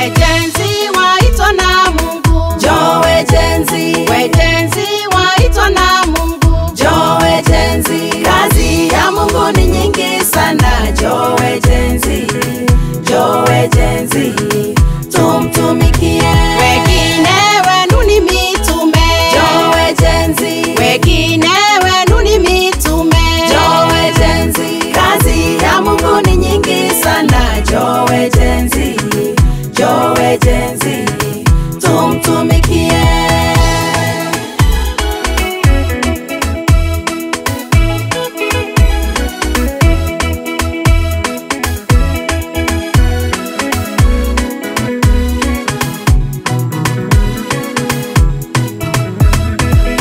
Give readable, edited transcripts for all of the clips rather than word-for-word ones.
Wejenzi waitwa na Mungu, njoo wejenzi. wejenzi waitwa na Mungu, Njoo wejenzi, kazi ya Mungu ni nyingi sana. Njoo wejenzi, njoo wejenzi, tumtumikie. wengine wenu ni mitume, Njoo wejenzi, wengine wenu ni mitume, njoo wejenzi, kazi ya Mungu ni nyingi sana. Njoo wejenzi, njoo wejenzi, tumtumikie.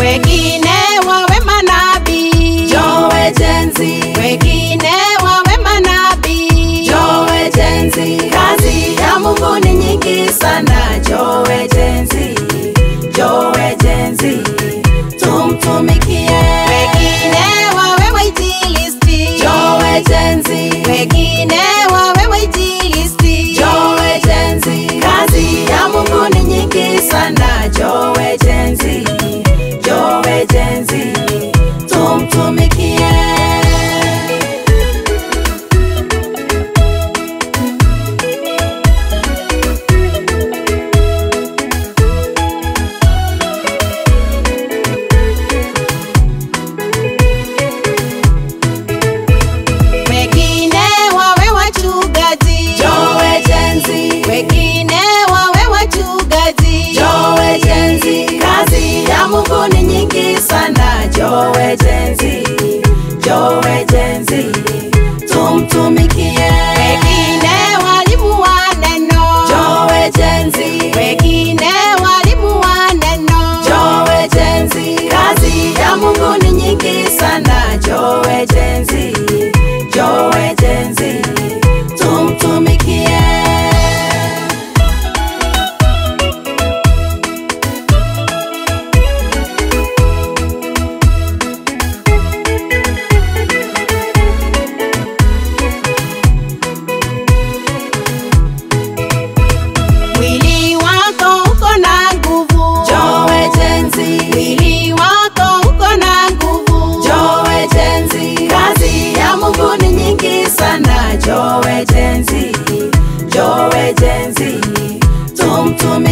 wengine wawe manabii, Njoo wejenzi, wengine wawe manabii, njoo wejenzi, kazi ya Mungu ni nyingi sana. Njoo wejenzi, njoo wejenzi, tumtumikie. wengine wawe wainjilisti, Njoo wejenzi, wengine wawe wainjilisti, njoo wejenzi, kazi ya Mungu ni nyingi sana. Njoo wejenzi, njoo wejenzi, tumtumikie. wengine wawe wachungaji, Njoo wejenzi, wengine wawe wachungaji, njoo wejenzi, kazi ya Mungu ni nyingi sana. Njoo wejenzi, njoo wejenzi, tumtumikie. wengine walimu wa neno, Njoo wejenzi, wengine walimu wa neno, njoo wejenzi, kazi ya Mungu ni nyingi sana. Njoo wejenzi, njoo wejenzi, tumtumikie. mwili wako uko na nguvu, Njoo wejenzi, mwili wako uko na nguvu, njoo wejenzi, kazi ya Mungu ni nyingi sana. Njoo wejenzi, njoo wejenzi, tumtumikie.